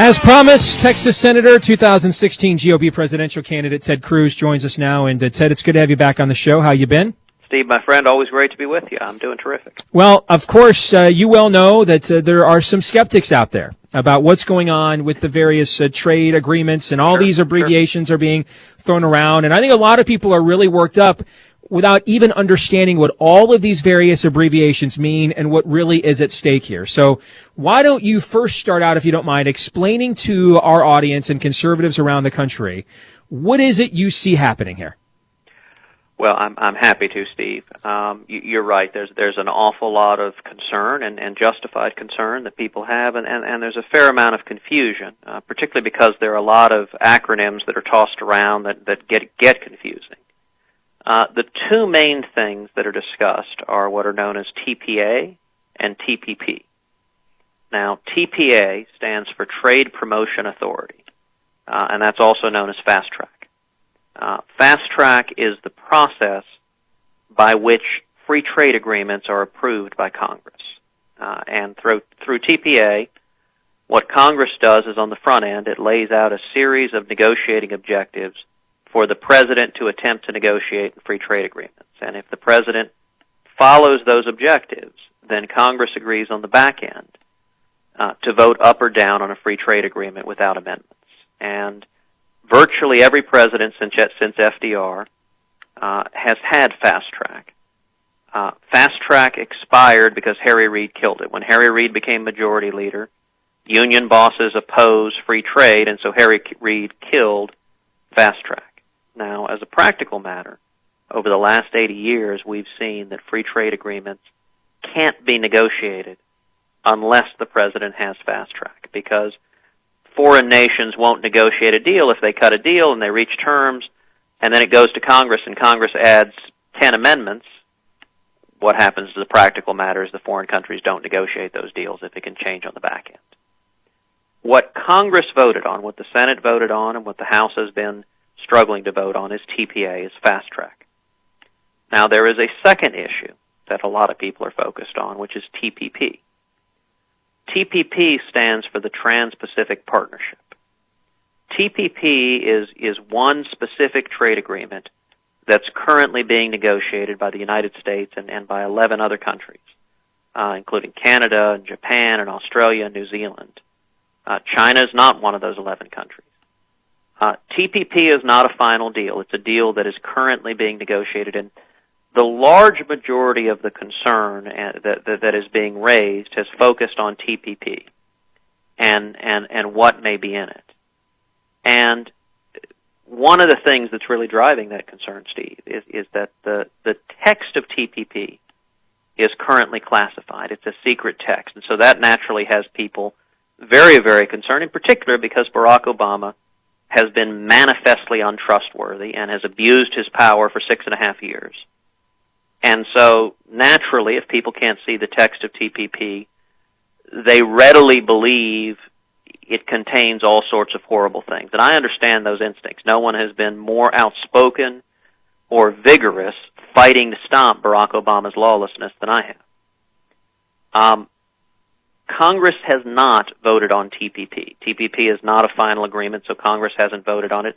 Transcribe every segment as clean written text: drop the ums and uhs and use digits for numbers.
As promised, Texas Senator, 2016 GOP presidential candidate Ted Cruz joins us now. And Ted, it's good to have you back on the show. How you been? Steve, my friend, always great to be with you. I'm doing terrific. Well, of course, you well know that there are some skeptics out there about what's going on with the various trade agreements, and all these abbreviations are being thrown around. And I think a lot of people are really worked up without even understanding what all of these various abbreviations mean and what really is at stake here. So why don't you first start out, if you don't mind, explaining to our audience and conservatives around the country, what is it you see happening here? Well, I'm happy to, Steve. You're right. There's an awful lot of concern and justified concern that people have, and there's a fair amount of confusion, particularly because there are a lot of acronyms that are tossed around that get confusing. The two main things that are discussed are what are known as TPA and TPP. Now, TPA stands for Trade Promotion Authority, and that's also known as Fast Track. Fast Track is the process by which free trade agreements are approved by Congress. And through TPA, what Congress does is on the front end, it lays out a series of negotiating objectives for the president to attempt to negotiate free trade agreements. And if the president follows those objectives, then Congress agrees on the back end to vote up or down on a free trade agreement without amendments. And virtually every president since FDR has had Fast Track. Fast Track expired because Harry Reid killed it. When Harry Reid became majority leader, union bosses opposed free trade, and so Harry Reid killed Fast Track. Now, as a practical matter, over the last 80 years, we've seen that free trade agreements can't be negotiated unless the president has Fast Track, because foreign nations won't negotiate a deal if they cut a deal and they reach terms, and then it goes to Congress, and Congress adds 10 amendments. What happens as a practical matter is the foreign countries don't negotiate those deals if it can change on the back end. What Congress voted on, what the Senate voted on, and what the House has been struggling to vote on is TPA, is Fast Track. Now, there is a second issue that a lot of people are focused on, which is TPP. TPP stands for the Trans-Pacific Partnership. TPP is one specific trade agreement that's currently being negotiated by the United States and by 11 other countries, including Canada, and Japan, and Australia, and New Zealand. China is not one of those 11 countries. TPP is not a final deal. It's a deal that is currently being negotiated, and the large majority of the concern that is being raised has focused on TPP and what may be in it. And one of the things that's really driving that concern, Steve, is that the text of TPP is currently classified. It's a secret text, and so that naturally has people very, very concerned, in particular because Barack Obama has been manifestly untrustworthy and has abused his power for 6.5 years. And so, naturally, if people can't see the text of TPP, they readily believe it contains all sorts of horrible things. And I understand those instincts. No one has been more outspoken or vigorous fighting to stop Barack Obama's lawlessness than I have. Congress has not voted on TPP. TPP is not a final agreement, so Congress hasn't voted on it.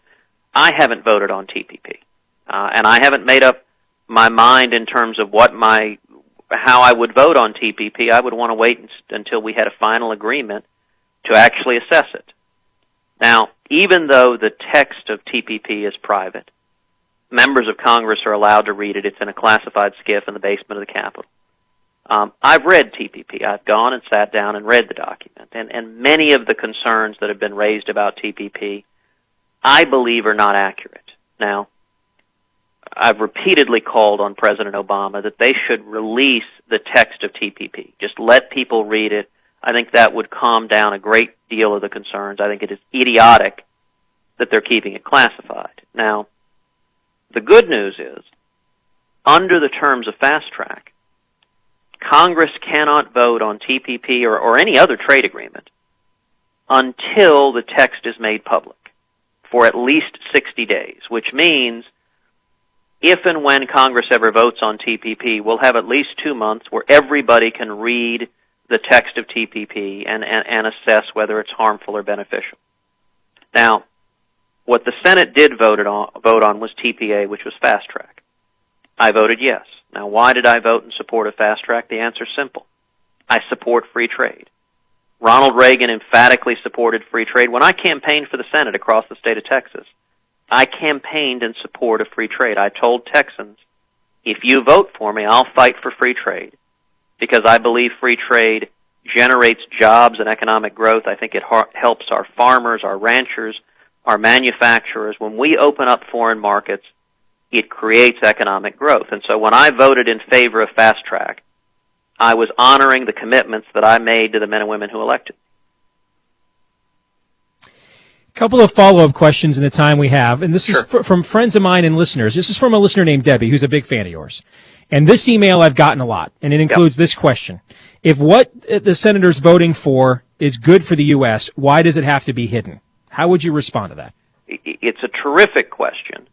I haven't voted on TPP. And I haven't made up my mind in terms of how I would vote on TPP. I would want to wait until we had a final agreement to actually assess it. Now, even though the text of TPP is private, members of Congress are allowed to read it. It's in a classified SCIF in the basement of the Capitol. I've read TPP. I've gone and sat down and read the document. And many of the concerns that have been raised about TPP, I believe, are not accurate. Now, I've repeatedly called on President Obama that they should release the text of TPP. Just let people read it. I think that would calm down a great deal of the concerns. I think it is idiotic that they're keeping it classified. Now, the good news is, under the terms of Fast Track, Congress cannot vote on TPP or any other trade agreement until the text is made public for at least 60 days, which means if and when Congress ever votes on TPP, we'll have at least 2 months where everybody can read the text of TPP and assess whether it's harmful or beneficial. Now, what the Senate did vote on was TPA, which was fast track. I voted yes. Now, why did I vote in support of fast track? The answer is simple. I support free trade. Ronald Reagan emphatically supported free trade. When I campaigned for the Senate across the state of Texas, I campaigned in support of free trade. I told Texans, if you vote for me, I'll fight for free trade because I believe free trade generates jobs and economic growth. I think it helps our farmers, our ranchers, our manufacturers. When we open up foreign markets, it creates economic growth. And so when I voted in favor of fast track, I was honoring the commitments that I made to the men and women who elected. Couple of follow-up questions in the time we have, and this is from friends of mine and listeners. This is from a listener named Debbie, who's a big fan of yours. And this email I've gotten a lot, and it includes this question. If what the senator's voting for is good for the U.S., why does it have to be hidden? How would you respond to that? It's a terrific question,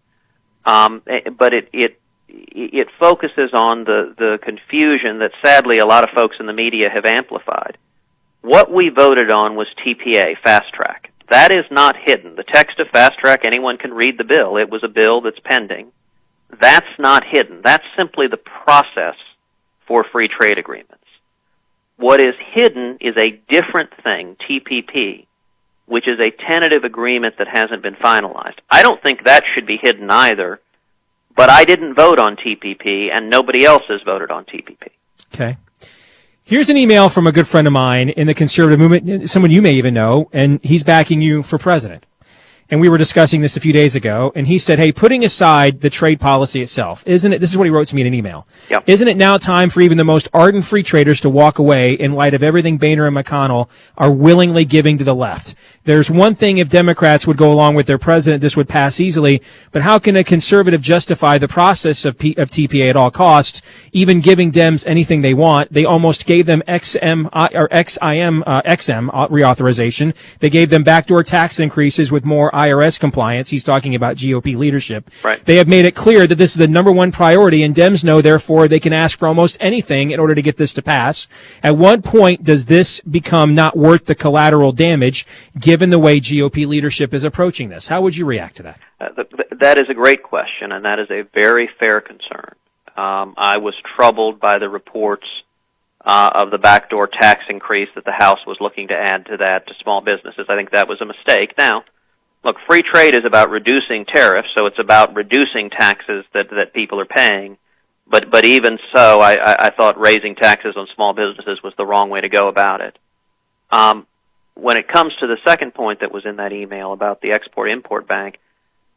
but it focuses on the confusion that sadly a lot of folks in the media have amplified. What we voted on was TPA, fast track. That is not hidden. The text of fast track, anyone can read the bill. It was a bill that's pending. That's not hidden. That's simply the process for free trade agreements. What is hidden is a different thing, TPP, which is a tentative agreement that hasn't been finalized. I don't think that should be hidden either, but I didn't vote on TPP, and nobody else has voted on TPP. Okay. Here's an email from a good friend of mine in the conservative movement, someone you may even know, and he's backing you for president. And we were discussing this a few days ago, and he said, hey, putting aside the trade policy itself, isn't it, this is what he wrote to me in an email, isn't it now time for even the most ardent free traders to walk away in light of everything Boehner and McConnell are willingly giving to the left? There's one thing if Democrats would go along with their president, this would pass easily, but how can a conservative justify the process of TPA at all costs, even giving Dems anything they want? They almost gave them XM reauthorization. They gave them backdoor tax increases with more IRS compliance. He's talking about GOP leadership. Right. They have made it clear that this is the number one priority, and Dems know, therefore, they can ask for almost anything in order to get this to pass. At what point does this become not worth the collateral damage, given the way GOP leadership is approaching this? How would you react to that? That is a great question, and that is a very fair concern. I was troubled by the reports of the backdoor tax increase that the House was looking to add to that to small businesses. I think that was a mistake. Now, look, free trade is about reducing tariffs, so it's about reducing taxes that people are paying. But even so, I thought raising taxes on small businesses was the wrong way to go about it. When it comes to the second point that was in that email about the Export-Import Bank,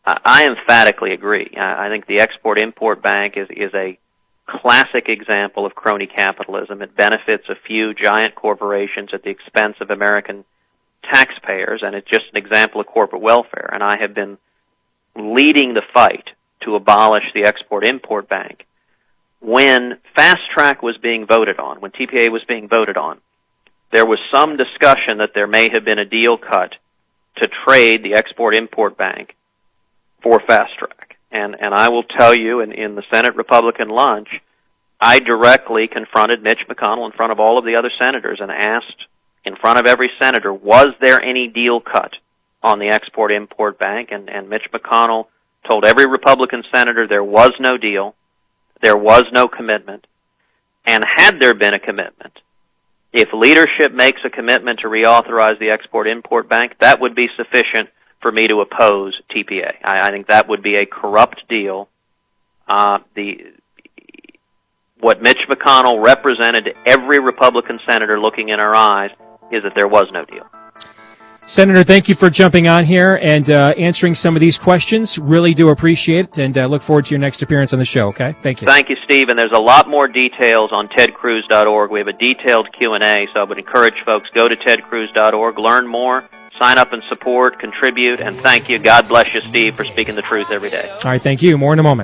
I emphatically agree. I think the Export-Import Bank is a classic example of crony capitalism. It benefits a few giant corporations at the expense of American taxpayers, and it's just an example of corporate welfare. And I have been leading the fight to abolish the Export-Import Bank. When Fast Track was being voted on, when TPA was being voted on, there was some discussion that there may have been a deal cut to trade the Export-Import Bank for Fast Track. And I will tell you, in the Senate Republican lunch, I directly confronted Mitch McConnell in front of all of the other senators and asked in front of every senator, was there any deal cut on the Export-Import Bank? And Mitch McConnell told every Republican senator there was no deal, there was no commitment. And had there been a commitment, if leadership makes a commitment to reauthorize the Export-Import Bank, that would be sufficient for me to oppose TPA. I think that would be a corrupt deal. What Mitch McConnell represented to every Republican senator looking in our eyes is that there was no deal. Senator, thank you for jumping on here and answering some of these questions. Really do appreciate it, and look forward to your next appearance on the show, okay? Thank you. Thank you, Steve, and there's a lot more details on tedcruz.org. We have a detailed Q&A, so I would encourage folks, go to tedcruz.org, learn more, sign up and support, contribute, and thank you. God bless you, Steve, for speaking the truth every day. All right, thank you. More in a moment.